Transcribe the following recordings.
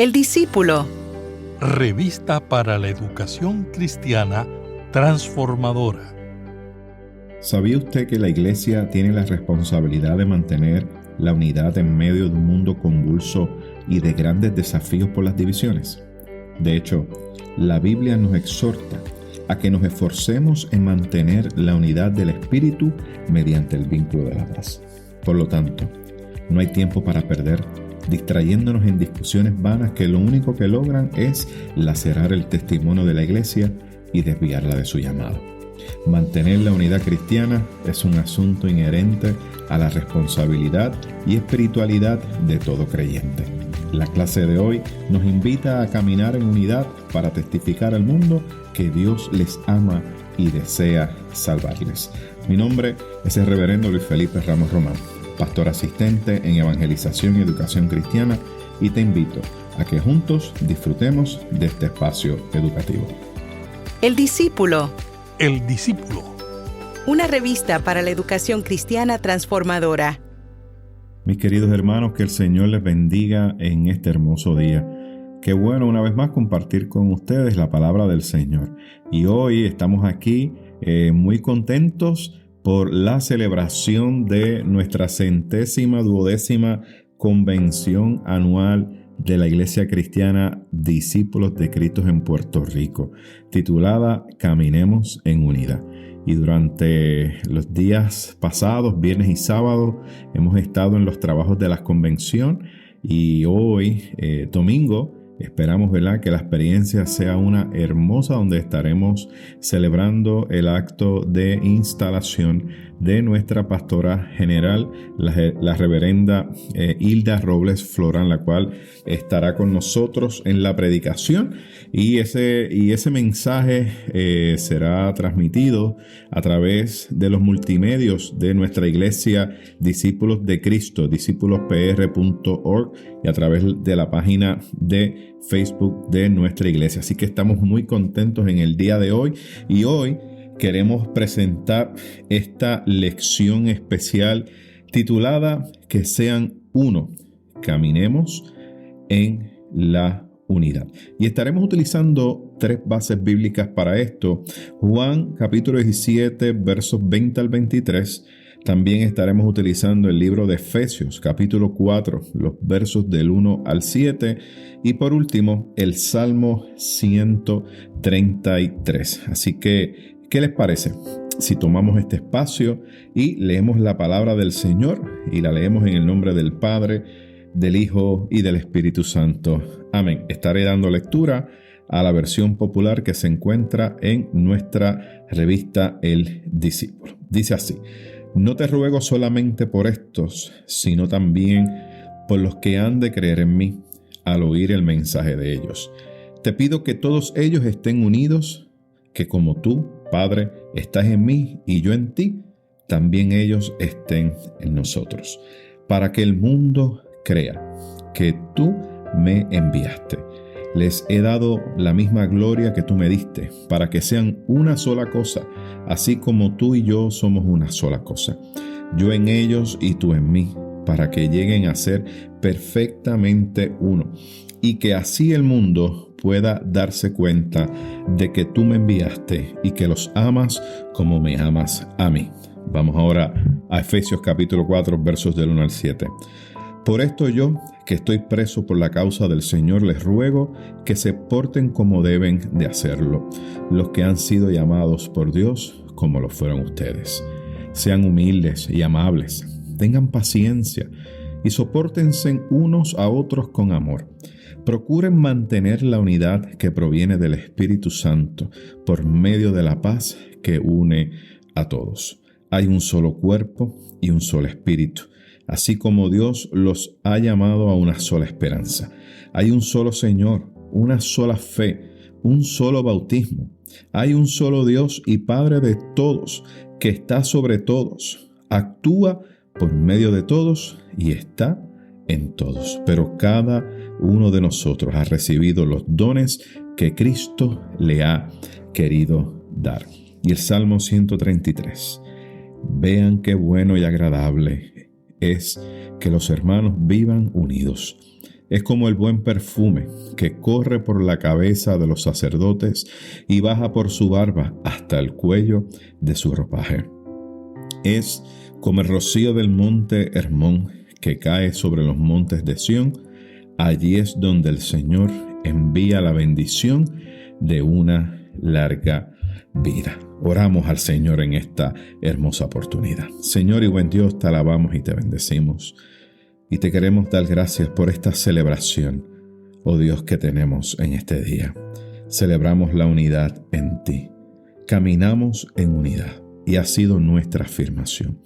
El discípulo. Revista para la educación cristiana transformadora. ¿Sabía usted que la Iglesia tiene la responsabilidad de mantener la unidad en medio de un mundo convulso y de grandes desafíos por las divisiones? De hecho, la Biblia nos exhorta a que nos esforcemos en mantener la unidad del Espíritu mediante el vínculo de la paz. Por lo tanto, no hay tiempo para perder distrayéndonos en discusiones vanas que lo único que logran es lacerar el testimonio de la Iglesia y desviarla de su llamado. Mantener la unidad cristiana es un asunto inherente a la responsabilidad y espiritualidad de todo creyente. La clase de hoy nos invita a caminar en unidad para testificar al mundo que Dios les ama y desea salvarles. Mi nombre es el reverendo Luis Felipe Ramos Román, pastor asistente en Evangelización y Educación Cristiana, y te invito a que juntos disfrutemos de este espacio educativo. El discípulo. El discípulo. Una revista para la educación cristiana transformadora. Mis queridos hermanos, que el Señor les bendiga en este hermoso día. Qué bueno una vez más compartir con ustedes la palabra del Señor. Y hoy estamos aquí muy contentos por la celebración de nuestra 112ª convención anual de la Iglesia Cristiana Discípulos de Cristo en Puerto Rico, titulada Caminemos en Unidad. Y durante los días pasados, viernes y sábado, hemos estado en los trabajos de la convención y hoy, domingo, esperamos, ¿verdad?, que la experiencia sea una hermosa, donde estaremos celebrando el acto de instalación de nuestra pastora general, la reverenda Hilda Robles Florán, la cual estará con nosotros en la predicación. Y ese mensaje será transmitido a través de los multimedios de nuestra iglesia Discípulos de Cristo, discípulospr.org, y a través de la página de Facebook de nuestra iglesia. Así que estamos muy contentos en el día de hoy, y hoy queremos presentar esta lección especial titulada Que sean uno, caminemos en la unidad. Y estaremos utilizando 3 bases bíblicas para esto. Juan capítulo 17 versos 20 al 23. También estaremos utilizando el libro de Efesios capítulo 4, los versos del 1 al 7. Y por último, el Salmo 133. Así que, ¿qué les parece si tomamos este espacio y leemos la palabra del Señor? Y la leemos en el nombre del Padre, del Hijo y del Espíritu Santo. Amén. Estaré dando lectura a la versión popular que se encuentra en nuestra revista El Discípulo. Dice así: No te ruego solamente por estos, sino también por los que han de creer en mí al oír el mensaje de ellos. Te pido que todos ellos estén unidos, que como tú, Padre, estás en mí y yo en ti, también ellos estén en nosotros, para que el mundo crea que tú me enviaste. Les he dado la misma gloria que tú me diste, para que sean una sola cosa, así como tú y yo somos una sola cosa. Yo en ellos y tú en mí, para que lleguen a ser perfectamente uno, y que así el mundo pueda darse cuenta de que tú me enviaste y que los amas como me amas a mí. Vamos ahora a Efesios capítulo 4, versos del 1 al 7. Por esto yo, que estoy preso por la causa del Señor, les ruego que se porten como deben de hacerlo, los que han sido llamados por Dios como lo fueron ustedes. Sean humildes y amables, tengan paciencia y sopórtense unos a otros con amor. Procuren mantener la unidad que proviene del Espíritu Santo por medio de la paz que une a todos. Hay un solo cuerpo y un solo espíritu, así como Dios los ha llamado a una sola esperanza. Hay un solo Señor, una sola fe, un solo bautismo. Hay un solo Dios y Padre de todos, que está sobre todos, actúa por medio de todos y está en todos. Pero cada uno de nosotros ha recibido los dones que Cristo le ha querido dar. Y el Salmo 133. Vean qué bueno y agradable es que los hermanos vivan unidos. Es como el buen perfume que corre por la cabeza de los sacerdotes y baja por su barba hasta el cuello de su ropaje. Es como el rocío del monte Hermón que cae sobre los montes de Sión. Allí es donde el Señor envía la bendición de una larga vida. Oramos al Señor en esta hermosa oportunidad. Señor y buen Dios, te alabamos y te bendecimos. Y te queremos dar gracias por esta celebración, oh Dios, que tenemos en este día. Celebramos la unidad en ti. Caminamos en unidad y ha sido nuestra afirmación.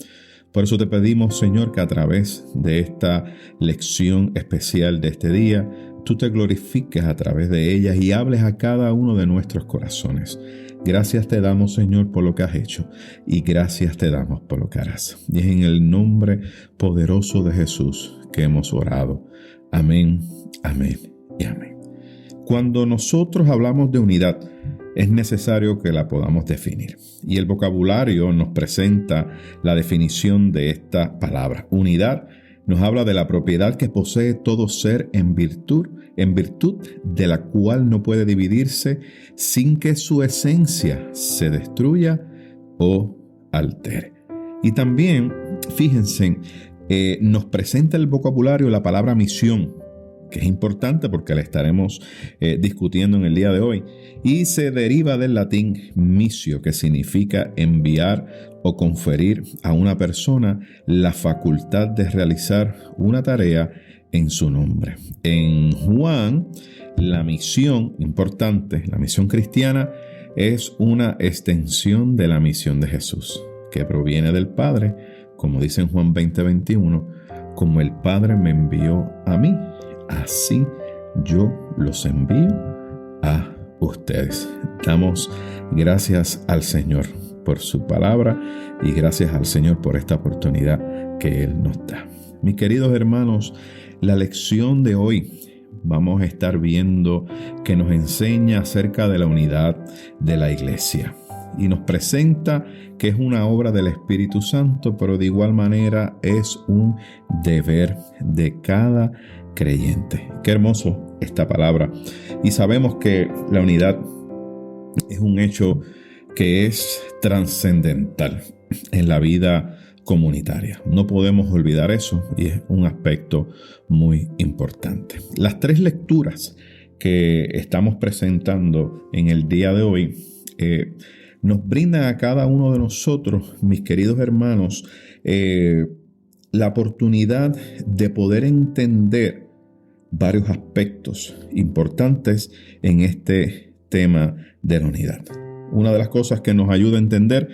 Por eso te pedimos, Señor, que a través de esta lección especial de este día, tú te glorifiques a través de ellas y hables a cada uno de nuestros corazones. Gracias te damos, Señor, por lo que has hecho y gracias te damos por lo que harás. Y es en el nombre poderoso de Jesús que hemos orado. Amén, amén y amén. Cuando nosotros hablamos de unidad, es necesario que la podamos definir. Y el vocabulario nos presenta la definición de esta palabra. Unidad nos habla de la propiedad que posee todo ser en virtud de la cual no puede dividirse sin que su esencia se destruya o altere. Y también, fíjense, nos presenta el vocabulario la palabra misión, que es importante porque la estaremos discutiendo en el día de hoy, y se deriva del latín missio, que significa enviar o conferir a una persona la facultad de realizar una tarea en su nombre. En Juan, la misión importante, la misión cristiana, es una extensión de la misión de Jesús, que proviene del Padre, como dice en Juan 20:21, como el Padre me envió a mí, así yo los envío a ustedes. Damos gracias al Señor por su palabra y gracias al Señor por esta oportunidad que Él nos da. Mis queridos hermanos, la lección de hoy vamos a estar viendo que nos enseña acerca de la unidad de la iglesia y nos presenta que es una obra del Espíritu Santo, pero de igual manera es un deber de cada creyente. Qué hermoso esta palabra. Y sabemos que la unidad es un hecho que es trascendental en la vida comunitaria. No podemos olvidar eso y es un aspecto muy importante. Las tres lecturas que estamos presentando en el día de hoy nos brindan a cada uno de nosotros, mis queridos hermanos, la oportunidad de poder entender varios aspectos importantes en este tema de la unidad. Una de las cosas que nos ayuda a entender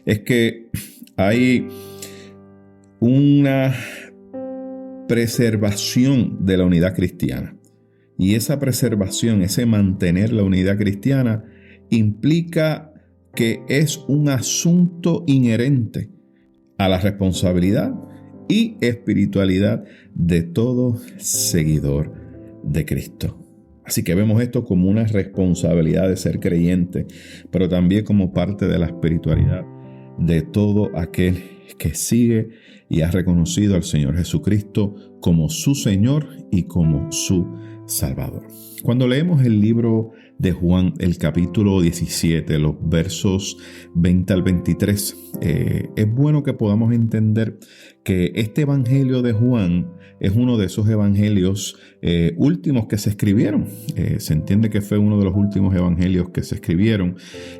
es que hay una preservación de la unidad cristiana. Y esa preservación, ese mantener la unidad cristiana, implica que es un asunto inherente a la responsabilidad y espiritualidad de todo seguidor de Cristo. Así que vemos esto como una responsabilidad de ser creyente, pero también como parte de la espiritualidad de todo aquel que sigue y ha reconocido al Señor Jesucristo como su Señor y como su Salvador. Cuando leemos el libro de Juan, el capítulo 17, los versos 20 al 23, es bueno que podamos entender que este evangelio de Juan es uno de esos evangelios últimos que se escribieron. Se entiende que fue uno de los últimos evangelios que se escribieron.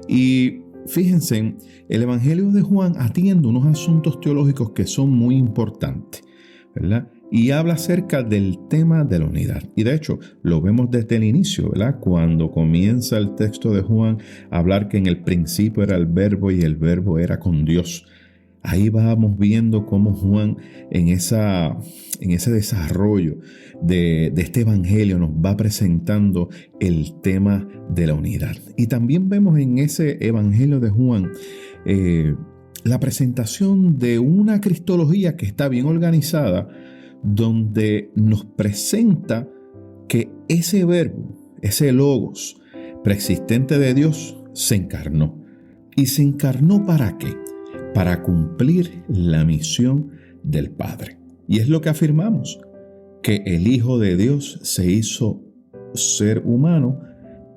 Y fíjense, el evangelio de Juan atiende unos asuntos teológicos que son muy importantes, ¿verdad? Y habla acerca del tema de la unidad. Y de hecho, lo vemos desde el inicio, ¿verdad? Cuando comienza el texto de Juan a hablar que en el principio era el verbo y el verbo era con Dios. Ahí vamos viendo cómo Juan en ese desarrollo de este evangelio nos va presentando el tema de la unidad. Y también vemos en ese evangelio de Juan la presentación de una cristología que está bien organizada, donde nos presenta que ese verbo, ese logos preexistente de Dios, se encarnó. ¿Y se encarnó para qué? Para cumplir la misión del Padre. Y es lo que afirmamos, que el Hijo de Dios se hizo ser humano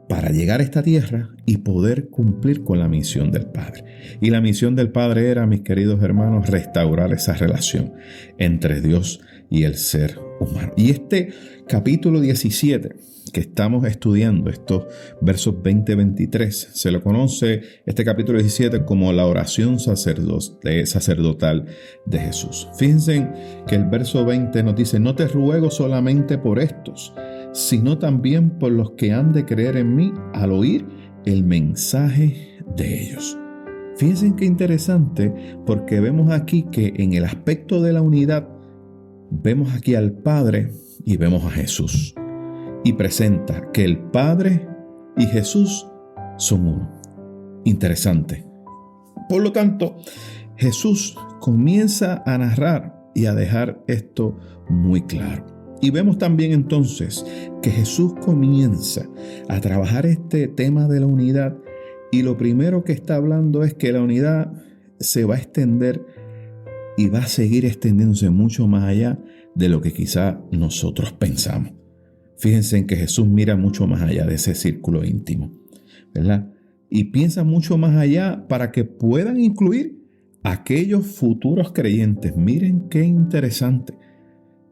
para llegar a esta tierra y poder cumplir con la misión del Padre. Y la misión del Padre era, mis queridos hermanos, restaurar esa relación entre Dios y el ser humano. Y este capítulo 17 que estamos estudiando, estos versos 20-23, se lo conoce este capítulo 17 como la oración sacerdotal de Jesús. Fíjense que el verso 20 nos dice: no te ruego solamente por estos, sino también por los que han de creer en mí al oír el mensaje de ellos. Fíjense qué interesante, porque vemos aquí que en el aspecto de la unidad, vemos aquí al Padre y vemos a Jesús. Y presenta que el Padre y Jesús son uno. Interesante. Por lo tanto, Jesús comienza a narrar y a dejar esto muy claro. Y vemos también entonces que Jesús comienza a trabajar este tema de la unidad, y lo primero que está hablando es que la unidad se va a extender y va a seguir extendiéndose mucho más allá de lo que quizá nosotros pensamos. Fíjense en que Jesús mira mucho más allá de ese círculo íntimo, ¿verdad? Y piensa mucho más allá para que puedan incluir a aquellos futuros creyentes. Miren qué interesante.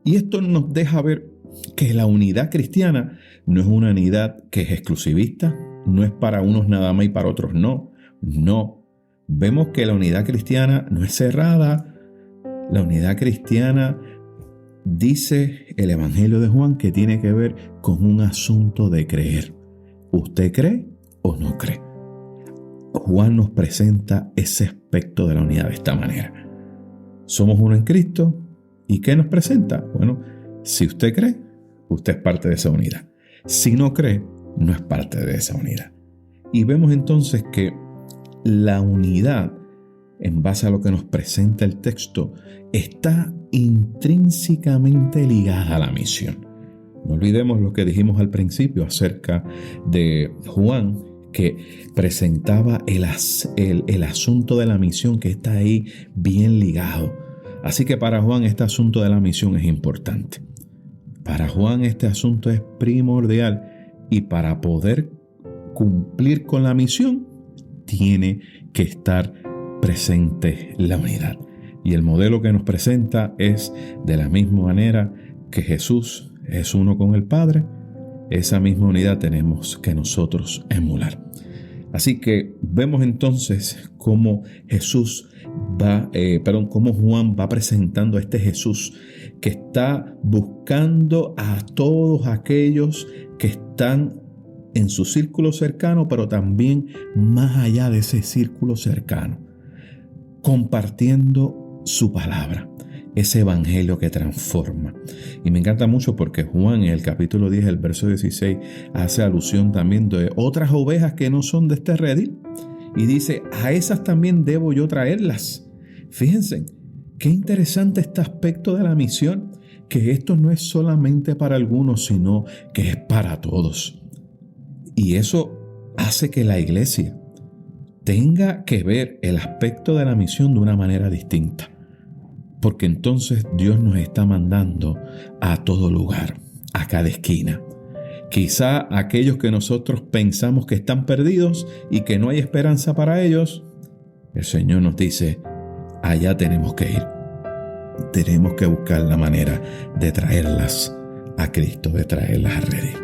Y esto nos deja ver que la unidad cristiana no es una unidad que es exclusivista, no es para unos nada más y para otros no. No. Vemos que la unidad cristiana no es cerrada. La unidad cristiana, dice el Evangelio de Juan, que tiene que ver con un asunto de creer. ¿Usted cree o no cree? Juan nos presenta ese aspecto de la unidad de esta manera. Somos uno en Cristo. ¿Y qué nos presenta? Bueno, si usted cree, usted es parte de esa unidad. Si no cree, no es parte de esa unidad. Y vemos entonces que la unidad, en base a lo que nos presenta el texto, está intrínsecamente ligada a la misión. No olvidemos lo que dijimos al principio acerca de Juan, que presentaba el asunto de la misión, que está ahí bien ligado. Así que para Juan este asunto de la misión es importante. Para Juan este asunto es primordial, y para poder cumplir con la misión tiene que estar presente la unidad. Y el modelo que nos presenta es de la misma manera que Jesús es uno con el Padre. Esa misma unidad tenemos que nosotros emular. Así que vemos entonces cómo cómo Juan va presentando a este Jesús que está buscando a todos aquellos que están en su círculo cercano, pero también más allá de ese círculo cercano, compartiendo su palabra, ese evangelio que transforma. Y me encanta mucho porque Juan en el capítulo 10, el verso 16, hace alusión también de otras ovejas que no son de este redil, y dice: a esas también debo yo traerlas. Fíjense, qué interesante este aspecto de la misión, que esto no es solamente para algunos, sino que es para todos. Y eso hace que la iglesia tenga que ver el aspecto de la misión de una manera distinta. Porque entonces Dios nos está mandando a todo lugar, a cada esquina. Quizá aquellos que nosotros pensamos que están perdidos y que no hay esperanza para ellos, el Señor nos dice: allá tenemos que ir. Tenemos que buscar la manera de traerlas a Cristo, de traerlas a redil.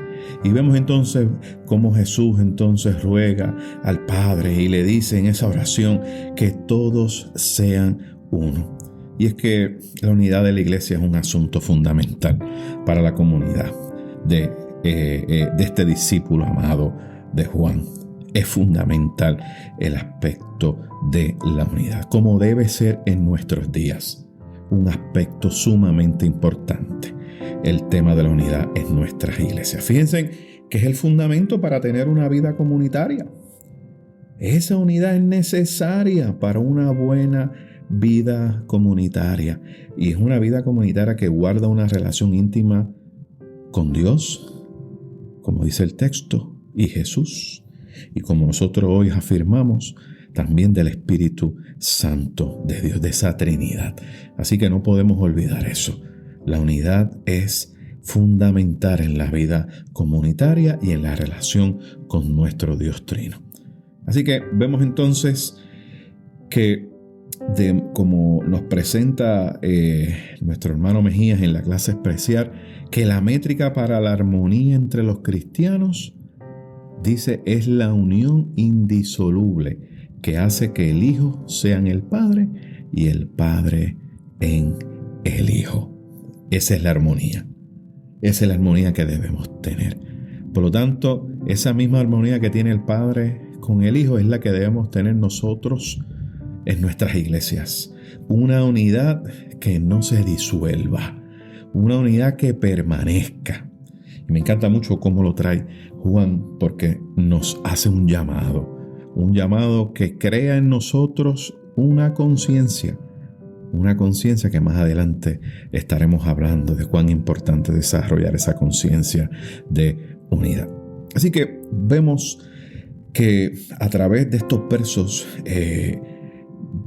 Y vemos entonces cómo Jesús entonces ruega al Padre y le dice en esa oración que todos sean uno. Y es que la unidad de la iglesia es un asunto fundamental para la comunidad de este discípulo amado de Juan. Es fundamental el aspecto de la unidad, como debe ser en nuestros días. Un aspecto sumamente importante, el tema de la unidad en nuestras iglesias. Fíjense que es el fundamento para tener una vida comunitaria. Esa unidad es necesaria para una buena vida comunitaria, y es una vida comunitaria que guarda una relación íntima con Dios, como dice el texto, y Jesús, y como nosotros hoy afirmamos, también del Espíritu Santo de Dios, de esa Trinidad. Así que no podemos olvidar eso. La unidad es fundamental en la vida comunitaria y en la relación con nuestro Dios Trino. Así que vemos entonces que, como nos presenta nuestro hermano Mejías en la clase especial, que la métrica para la armonía entre los cristianos, dice, es la unión indisoluble que hace que el Hijo sea en el Padre y el Padre en el Hijo. Esa es la armonía. Esa es la armonía que debemos tener. Por lo tanto, esa misma armonía que tiene el Padre con el Hijo es la que debemos tener nosotros en nuestras iglesias. Una unidad que no se disuelva. Una unidad que permanezca. Y me encanta mucho cómo lo trae Juan, porque nos hace un llamado que crea en nosotros una conciencia que más adelante estaremos hablando de cuán importante es desarrollar esa conciencia de unidad. Así que vemos que a través de estos versos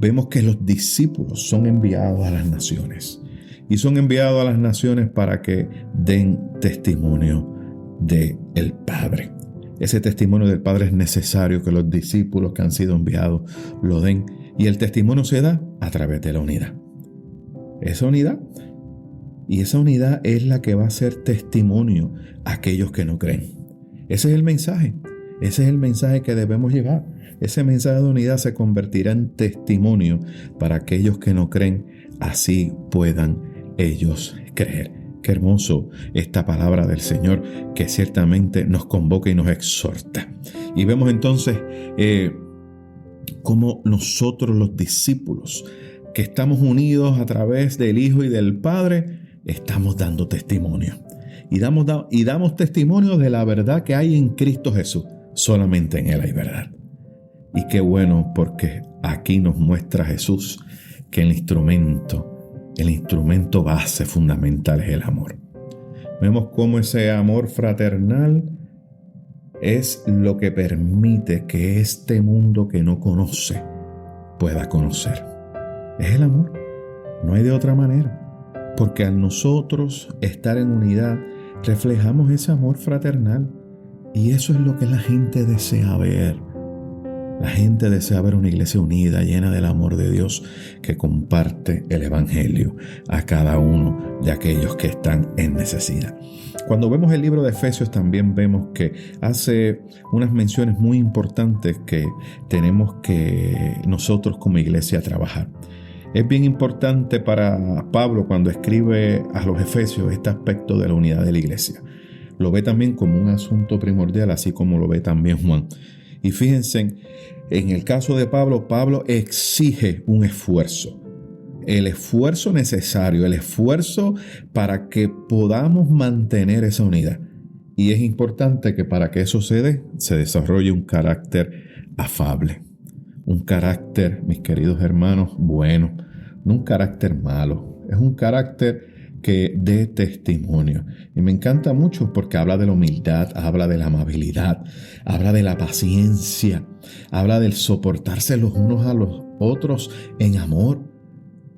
vemos que los discípulos son enviados a las naciones. Y son enviados a las naciones para que den testimonio del Padre. Ese testimonio del Padre es necesario que los discípulos que han sido enviados lo den. Y el testimonio se da a través de la unidad. Esa unidad es la que va a ser testimonio a aquellos que no creen. Ese es el mensaje. Ese es el mensaje que debemos llevar. Ese mensaje de unidad se convertirá en testimonio para aquellos que no creen, así puedan ellos creer. Qué hermoso esta palabra del Señor que ciertamente nos convoca y nos exhorta. Y vemos entonces cómo nosotros los discípulos que estamos unidos a través del Hijo y del Padre estamos dando testimonio. Y damos testimonio de la verdad que hay en Cristo Jesús. Solamente en Él hay verdad. Y qué bueno, porque aquí nos muestra Jesús que el instrumento base fundamental es el amor. Vemos cómo ese amor fraternal es lo que permite que este mundo que no conoce pueda conocer. Es el amor. No hay de otra manera. Porque al nosotros estar en unidad, reflejamos ese amor fraternal. Y eso es lo que la gente desea ver. La gente desea ver una iglesia unida, llena del amor de Dios, que comparte el Evangelio a cada uno de aquellos que están en necesidad. Cuando vemos el libro de Efesios también vemos que hace unas menciones muy importantes que tenemos que nosotros como iglesia trabajar. Es bien importante para Pablo cuando escribe a los Efesios este aspecto de la unidad de la iglesia. Lo ve también como un asunto primordial, así como lo ve también Juan. Y fíjense, en el caso de Pablo exige un esfuerzo. El esfuerzo necesario, el esfuerzo para que podamos mantener esa unidad. Y es importante que para que eso se dé, se desarrolle un carácter afable. Un carácter, mis queridos hermanos, bueno, no un carácter malo. Es un carácter que dé testimonio. Y me encanta mucho porque habla de la humildad, habla de la amabilidad, habla de la paciencia, habla del soportarse los unos a los otros en amor.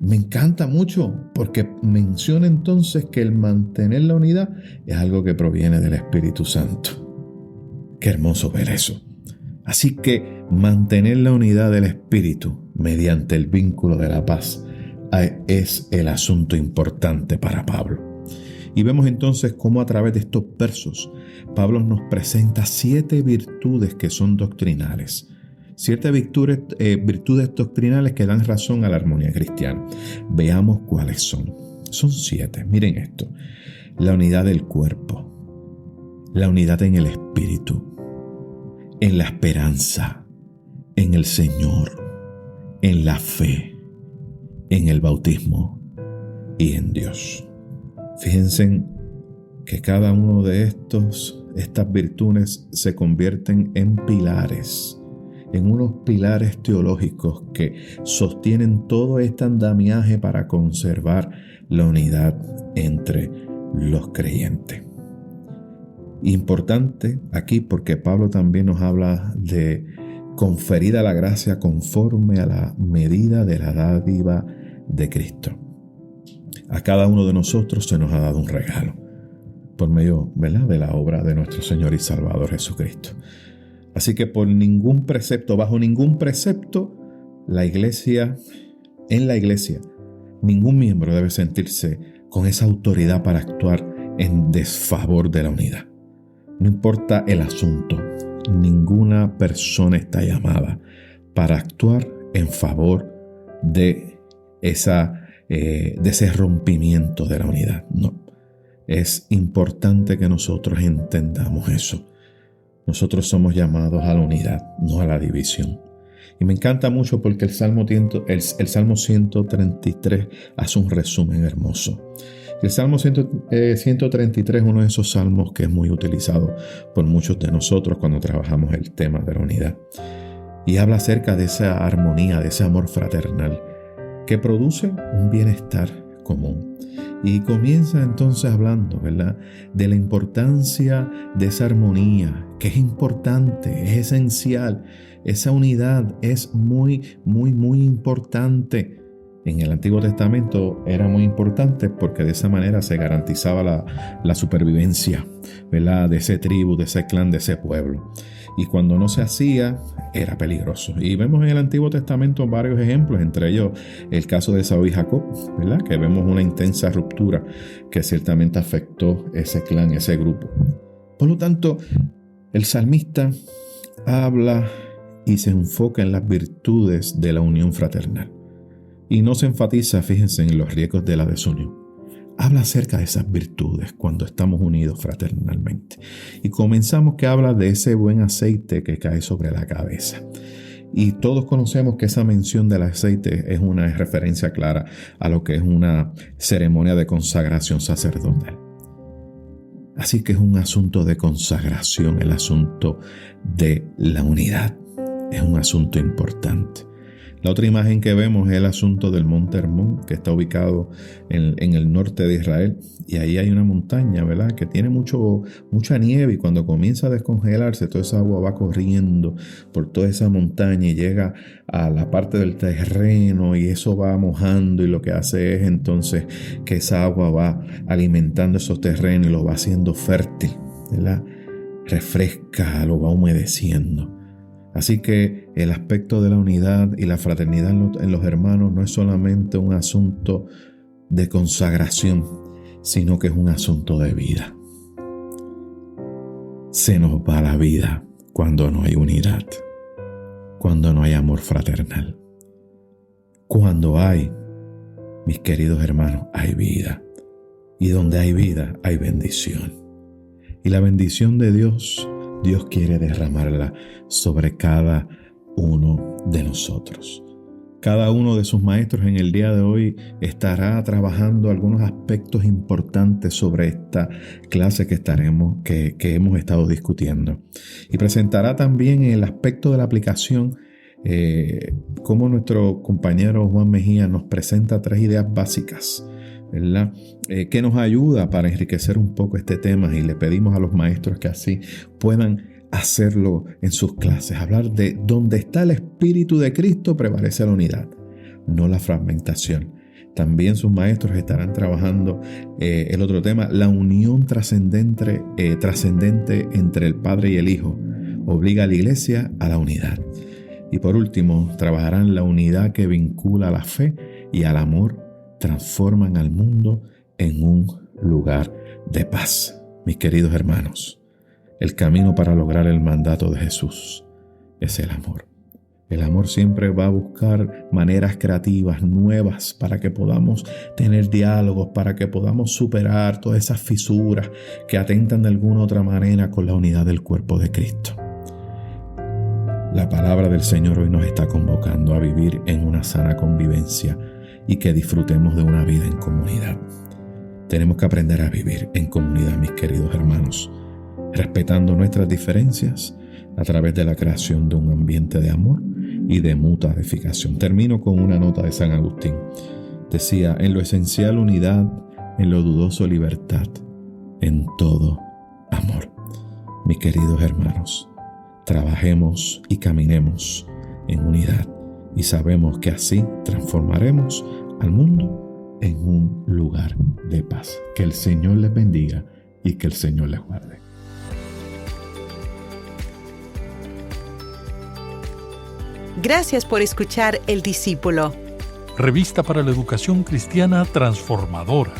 Me encanta mucho porque menciona entonces que el mantener la unidad es algo que proviene del Espíritu Santo. Qué hermoso ver eso. Así que mantener la unidad del Espíritu mediante el vínculo de la paz es el asunto importante para Pablo. Y vemos entonces cómo a través de estos versos Pablo nos presenta 7 virtudes que son doctrinales. 7 virtudes doctrinales que dan razón a la armonía cristiana. Veamos cuáles son. Son 7. Miren esto. La unidad del cuerpo. La unidad en el espíritu. En la esperanza. En el Señor. En la fe. En el bautismo y en Dios. Fíjense que cada uno de estas virtudes se convierten en pilares, en unos pilares teológicos que sostienen todo este andamiaje para conservar la unidad entre los creyentes. Importante aquí porque Pablo también nos habla de conferida la gracia conforme a la medida de la dádiva de Cristo. A cada uno de nosotros se nos ha dado un regalo. por medio, ¿verdad?, de la obra de nuestro Señor y Salvador Jesucristo. Así que bajo ningún precepto, en la iglesia, ningún miembro debe sentirse con esa autoridad para actuar en desfavor de la unidad. No importa el asunto, ninguna persona está llamada para actuar en favor de ese rompimiento de la unidad. No. Es importante que nosotros entendamos eso. Nosotros somos llamados a la unidad, no a la división. Y me encanta mucho porque el Salmo 133 hace un resumen hermoso. El Salmo 133 es uno de esos salmos que es muy utilizado por muchos de nosotros cuando trabajamos el tema de la unidad. Y habla acerca de esa armonía, de ese amor fraternal que produce un bienestar común. Y comienza entonces hablando, ¿verdad?, de la importancia de esa armonía, que es importante, es esencial. Esa unidad es muy, muy, muy importante. En el Antiguo Testamento era muy importante porque de esa manera se garantizaba la supervivencia, ¿verdad?, de ese tribu, de ese clan, de ese pueblo. Y cuando no se hacía, era peligroso. Y vemos en el Antiguo Testamento varios ejemplos, entre ellos el caso de Esaú y Jacob, ¿verdad?, que vemos una intensa ruptura que ciertamente afectó ese clan, ese grupo. Por lo tanto, el salmista habla y se enfoca en las virtudes de la unión fraternal. Y no se enfatiza, fíjense, en los riesgos de la desunión. Habla acerca de esas virtudes cuando estamos unidos fraternalmente. Y comenzamos que habla de ese buen aceite que cae sobre la cabeza. Y todos conocemos que esa mención del aceite es una referencia clara a lo que es una ceremonia de consagración sacerdotal. Así que es un asunto de consagración, el asunto de la unidad. Es un asunto importante. La otra imagen que vemos es el asunto del Monte Hermón, que está ubicado en el norte de Israel. Y ahí hay una montaña, ¿verdad?, que tiene mucha nieve, y cuando comienza a descongelarse, toda esa agua va corriendo por toda esa montaña y llega a la parte del terreno, y eso va mojando, y lo que hace es entonces que esa agua va alimentando esos terrenos y lo va haciendo fértil, ¿verdad? Refresca, lo va humedeciendo. Así que el aspecto de la unidad y la fraternidad en los hermanos no es solamente un asunto de consagración, sino que es un asunto de vida. Se nos va la vida cuando no hay unidad, cuando no hay amor fraternal. Cuando hay, mis queridos hermanos, hay vida. Y donde hay vida, hay bendición. Y la bendición de Dios quiere derramarla sobre cada uno de nosotros. Cada uno de sus maestros en el día de hoy estará trabajando algunos aspectos importantes sobre esta clase que hemos estado discutiendo. Y presentará también el aspecto de la aplicación, como nuestro compañero Juan Mejía nos presenta 3 ideas básicas, ¿verdad?, que nos ayuda para enriquecer un poco este tema, y le pedimos a los maestros que así puedan hacerlo en sus clases. Hablar de donde está el Espíritu de Cristo prevalece la unidad, no la fragmentación. También sus maestros estarán trabajando el otro tema, la unión trascendente entre el Padre y el Hijo. Obliga a la iglesia a la unidad. Y por último, trabajarán la unidad que vincula a la fe y al amor, transforman al mundo en un lugar de paz. Mis queridos hermanos, el camino para lograr el mandato de Jesús es el amor. El amor siempre va a buscar maneras creativas, nuevas, para que podamos tener diálogos, para que podamos superar todas esas fisuras que atentan de alguna u otra manera con la unidad del cuerpo de Cristo. La palabra del Señor hoy nos está convocando a vivir en una sana convivencia y que disfrutemos de una vida en comunidad. Tenemos que aprender a vivir en comunidad, mis queridos hermanos, respetando nuestras diferencias a través de la creación de un ambiente de amor y de mutua edificación. Termino con una nota de San Agustín. Decía: en lo esencial unidad, en lo dudoso libertad, en todo amor. Mis queridos hermanos, trabajemos y caminemos en unidad, y sabemos que así transformaremos al mundo en un lugar de paz. Que el Señor les bendiga y que el Señor les guarde. Gracias por escuchar El Discípulo. Revista para la Educación Cristiana Transformadora.